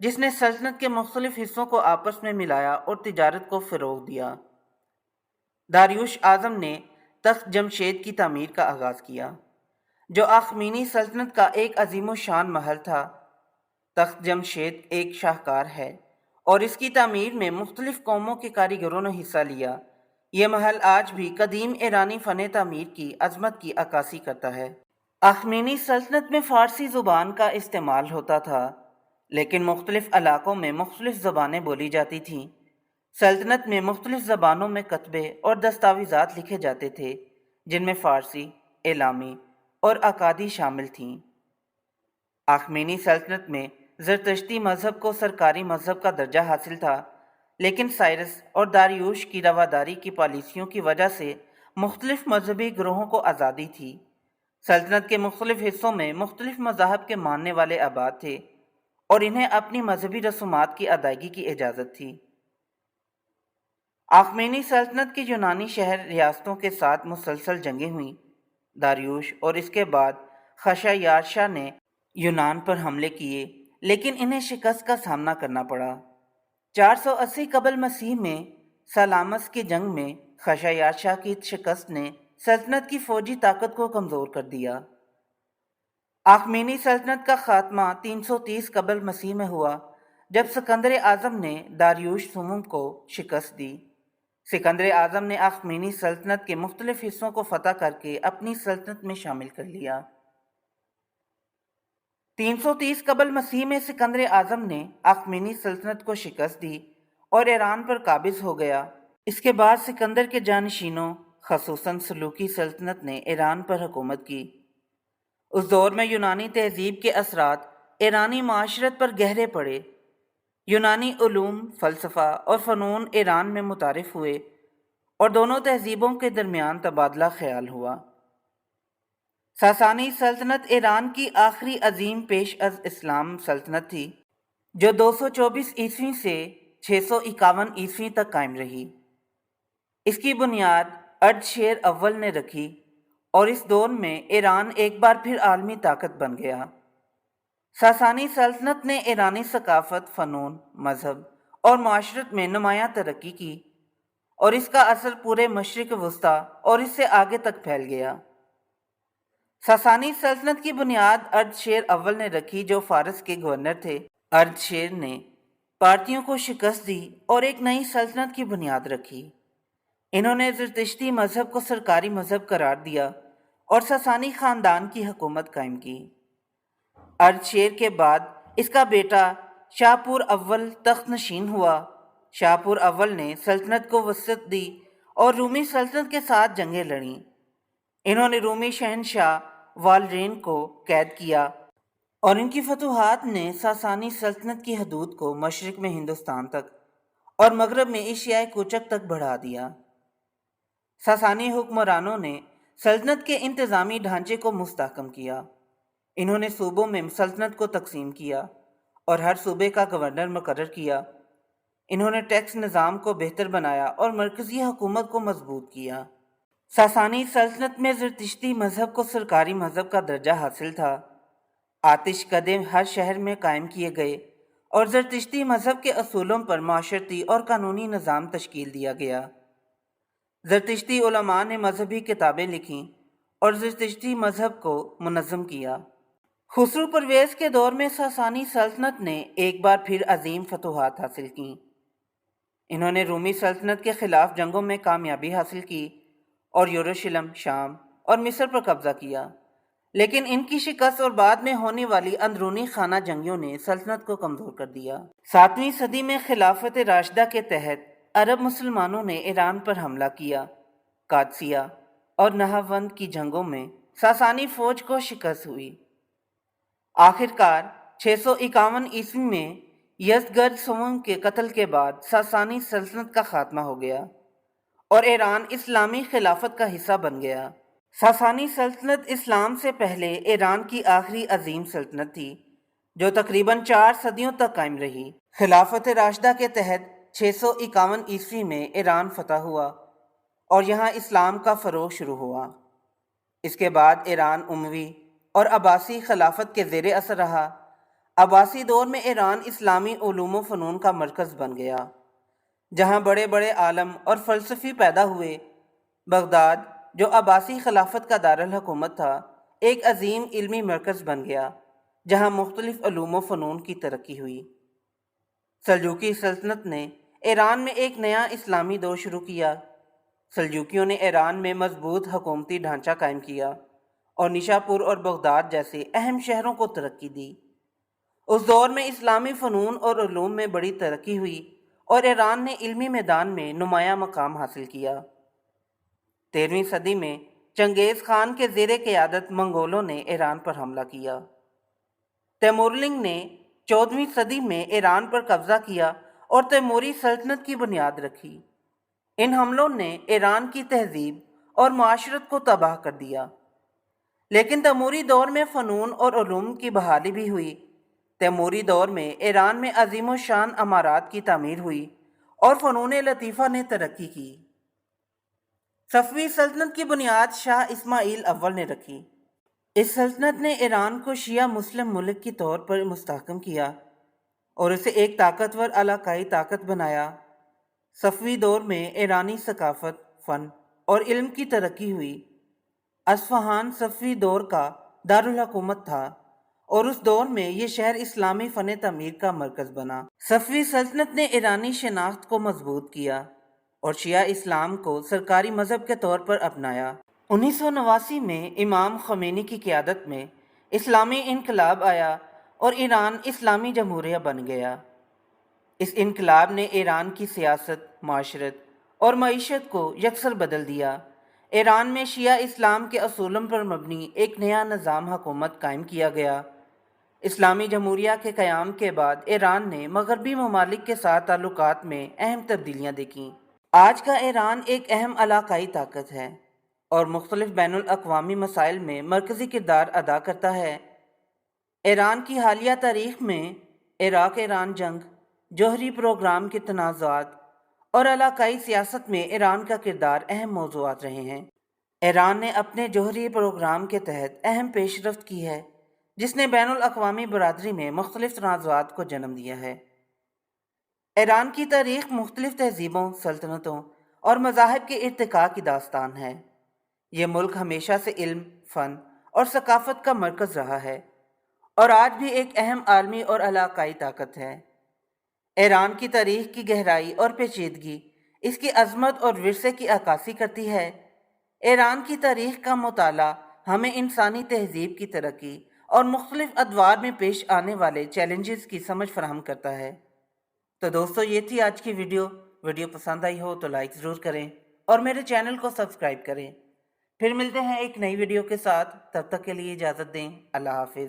جس نے سلطنت کے مختلف حصوں کو آپس میں ملایا اور تجارت کو فروغ دیا۔ داریوش اعظم نے تخت جمشید کی تعمیر کا آغاز کیا، جو اخمینی سلطنت کا ایک عظیم و شان محل تھا۔ تخت جمشید ایک شاہکار ہے اور اس کی تعمیر میں مختلف قوموں کے کاریگروں نے حصہ لیا۔ یہ محل آج بھی قدیم ایرانی فن تعمیر کی عظمت کی عکاسی کرتا ہے۔ اخمینی سلطنت میں فارسی زبان کا استعمال ہوتا تھا، لیکن مختلف علاقوں میں مختلف زبانیں بولی جاتی تھیں۔ سلطنت میں مختلف زبانوں میں کتبے اور دستاویزات لکھے جاتے تھے، جن میں فارسی، ایلامی اور اکادی شامل تھیں۔ اخمینی سلطنت میں زرتشتی مذہب کو سرکاری مذہب کا درجہ حاصل تھا، لیکن سائرس اور داریوش کی رواداری کی پالیسیوں کی وجہ سے مختلف مذہبی گروہوں کو آزادی تھی۔ سلطنت کے مختلف حصوں میں مختلف مذاہب کے ماننے والے آباد تھے اور انہیں اپنی مذہبی رسومات کی ادائیگی کی اجازت تھی۔ اخمینی سلطنت کی یونانی شہر ریاستوں کے ساتھ مسلسل جنگیں ہوئیں۔ داریوش اور اس کے بعد خشایارشا نے یونان پر حملے کیے، لیکن انہیں شکست کا سامنا کرنا پڑا۔ 480 قبل مسیح میں سالامس کی جنگ میں خشایارشا کی شکست نے سلطنت کی فوجی طاقت کو کمزور کر دیا۔ اخمینی سلطنت کا خاتمہ 330 قبل مسیح میں ہوا، جب سکندر اعظم نے داریوش سوم کو شکست دی۔ سکندر اعظم نے اخمینی سلطنت کے مختلف حصوں کو فتح کر کے اپنی سلطنت میں شامل کر لیا۔ 330 قبل مسیح میں سکندر اعظم نے اخمینی سلطنت کو شکست دی اور ایران پر قابض ہو گیا۔ اس کے بعد سکندر کے جانشینوں خصوصاً سلوکی سلطنت نے ایران پر حکومت کی۔ اس دور میں یونانی تہذیب کے اثرات ایرانی معاشرت پر گہرے پڑے۔ یونانی علوم، فلسفہ اور فنون ایران میں متعارف ہوئے اور دونوں تہذیبوں کے درمیان تبادلہ خیال ہوا۔ ساسانی سلطنت ایران کی آخری عظیم پیش از اسلام سلطنت تھی، جو 224 عیسوی سے 651 عیسوی تک قائم رہی۔ اس کی بنیاد اردشیر اول نے رکھی اور اس دور میں ایران ایک بار پھر عالمی طاقت بن گیا۔ ساسانی سلطنت نے ایرانی ثقافت، فنون، مذہب اور معاشرت میں نمایاں ترقی کی اور اس کا اثر پورے مشرق وسطیٰ اور اس سے آگے تک پھیل گیا۔ ساسانی سلطنت کی بنیاد اردشیر اول نے رکھی، جو فارس کے گورنر تھے۔ اردشیر نے پارتیوں کو شکست دی اور ایک نئی سلطنت کی بنیاد رکھی۔ انہوں نے زرتشتی مذہب کو سرکاری مذہب قرار دیا اور ساسانی خاندان کی حکومت قائم کی۔ اردشیر کے بعد اس کا بیٹا شاپور اول تخت نشین ہوا۔ شاپور اول نے سلطنت کو وسعت دی اور رومی سلطنت کے ساتھ جنگیں لڑیں۔ انہوں نے رومی شہنشاہ والرین کو قید کیا اور ان کی فتوحات نے ساسانی سلطنت کی حدود کو مشرق میں ہندوستان تک اور مغرب میں ایشیائے کوچک تک بڑھا دیا۔ ساسانی حکمرانوں نے سلطنت کے انتظامی ڈھانچے کو مستحکم کیا۔ انہوں نے صوبوں میں سلطنت کو تقسیم کیا اور ہر صوبے کا گورنر مقرر کیا۔ انہوں نے ٹیکس نظام کو بہتر بنایا اور مرکزی حکومت کو مضبوط کیا۔ ساسانی سلطنت میں زرتشتی مذہب کو سرکاری مذہب کا درجہ حاصل تھا۔ آتش کدے ہر شہر میں قائم کیے گئے اور زرتشتی مذہب کے اصولوں پر معاشرتی اور قانونی نظام تشکیل دیا گیا۔ زرتشتی علماء نے مذہبی کتابیں لکھیں اور زرتشتی مذہب کو منظم کیا۔ خسرو پرویز کے دور میں ساسانی سلطنت نے ایک بار پھر عظیم فتوحات حاصل کیں۔ انہوں نے رومی سلطنت کے خلاف جنگوں میں کامیابی حاصل کی اور یروشلم، شام اور مصر پر قبضہ کیا، لیکن ان کی شکست اور بعد میں ہونے والی اندرونی خانہ جنگیوں نے سلطنت کو کمزور کر دیا۔ 7ویں صدی میں خلافت راشدہ کے تحت عرب مسلمانوں نے ایران پر حملہ کیا۔ قادسیہ اور نہاوند کی جنگوں میں ساسانی فوج کو شکست ہوئی۔ آخر کار 651 عیسوی میں یزدگرد سوم کے قتل کے بعد ساسانی سلطنت کا خاتمہ ہو گیا اور ایران اسلامی خلافت کا حصہ بن گیا۔ ساسانی سلطنت اسلام سے پہلے ایران کی آخری عظیم سلطنت تھی، جو تقریباً 4 صدیوں تک قائم رہی۔ خلافت راشدہ کے تحت 651 عیسوی میں ایران فتح ہوا اور یہاں اسلام کا فروغ شروع ہوا۔ اس کے بعد ایران اموی اور عباسی خلافت کے زیر اثر رہا۔ عباسی دور میں ایران اسلامی علوم و فنون کا مرکز بن گیا، جہاں بڑے بڑے عالم اور فلسفی پیدا ہوئے۔ بغداد، جو عباسی خلافت کا دارالحکومت تھا، ایک عظیم علمی مرکز بن گیا جہاں مختلف علوم و فنون کی ترقی ہوئی۔ سلجوقی سلطنت نے ایران میں ایک نیا اسلامی دور شروع کیا۔ سلجوکیوں نے ایران میں مضبوط حکومتی ڈھانچہ قائم کیا اور نیشاپور اور بغداد جیسے اہم شہروں کو ترقی دی۔ اس دور میں اسلامی فنون اور علوم میں بڑی ترقی ہوئی اور ایران نے علمی میدان میں نمایاں مقام حاصل کیا۔ 13ویں صدی میں چنگیز خان کے زیر قیادت منگولوں نے ایران پر حملہ کیا۔ تیمورلنگ نے 14ویں صدی میں ایران پر قبضہ کیا اور تیموری سلطنت کی بنیاد رکھی۔ ان حملوں نے ایران کی تہذیب اور معاشرت کو تباہ کر دیا، لیکن تیموری دور میں فنون اور علوم کی بحالی بھی ہوئی۔ تیموری دور میں ایران میں عظیم و شان عمارات کی تعمیر ہوئی اور فنون لطیفہ نے ترقی کی۔ صفوی سلطنت کی بنیاد شاہ اسماعیل اول نے رکھی۔ اس سلطنت نے ایران کو شیعہ مسلم ملک کے طور پر مستحکم کیا اور اسے ایک طاقتور علاقائی طاقت بنایا۔ صفوی دور میں ایرانی ثقافت، فن اور علم کی ترقی ہوئی۔ اصفہان صفوی دور کا دارالحکومت تھا اور اس دور میں یہ شہر اسلامی فن تعمیر کا مرکز بنا۔ صفوی سلطنت نے ایرانی شناخت کو مضبوط کیا اور شیعہ اسلام کو سرکاری مذہب کے طور پر اپنایا۔ 1989 میں امام خمینی کی قیادت میں اسلامی انقلاب آیا اور ایران اسلامی جمہوریہ بن گیا۔ اس انقلاب نے ایران کی سیاست، معاشرت اور معیشت کو یکسر بدل دیا۔ ایران میں شیعہ اسلام کے اصولوں پر مبنی ایک نیا نظام حکومت قائم کیا گیا۔ اسلامی جمہوریہ کے قیام کے بعد ایران نے مغربی ممالک کے ساتھ تعلقات میں اہم تبدیلیاں دیکھیں۔ آج کا ایران ایک اہم علاقائی طاقت ہے اور مختلف بین الاقوامی مسائل میں مرکزی کردار ادا کرتا ہے۔ ایران کی حالیہ تاریخ میں عراق ایران جنگ، جوہری پروگرام کے تنازعات اور علاقائی سیاست میں ایران کا کردار اہم موضوعات رہے ہیں۔ ایران نے اپنے جوہری پروگرام کے تحت اہم پیش رفت کی ہے، جس نے بین الاقوامی برادری میں مختلف تنازعات کو جنم دیا ہے۔ ایران کی تاریخ مختلف تہذیبوں، سلطنتوں اور مذاہب کے ارتقاء کی داستان ہے۔ یہ ملک ہمیشہ سے علم، فن اور ثقافت کا مرکز رہا ہے اور آج بھی ایک اہم عالمی اور علاقائی طاقت ہے۔ ایران کی تاریخ کی گہرائی اور پیچیدگی اس کی عظمت اور ورثے کی عکاسی کرتی ہے۔ ایران کی تاریخ کا مطالعہ ہمیں انسانی تہذیب کی ترقی اور مختلف ادوار میں پیش آنے والے چیلنجز کی سمجھ فراہم کرتا ہے۔ تو دوستو، یہ تھی آج کی ویڈیو پسند آئی ہو تو لائک ضرور کریں اور میرے چینل کو سبسکرائب کریں۔ پھر ملتے ہیں ایک نئی ویڈیو کے ساتھ، تب تک کے لیے اجازت دیں۔ اللہ حافظ۔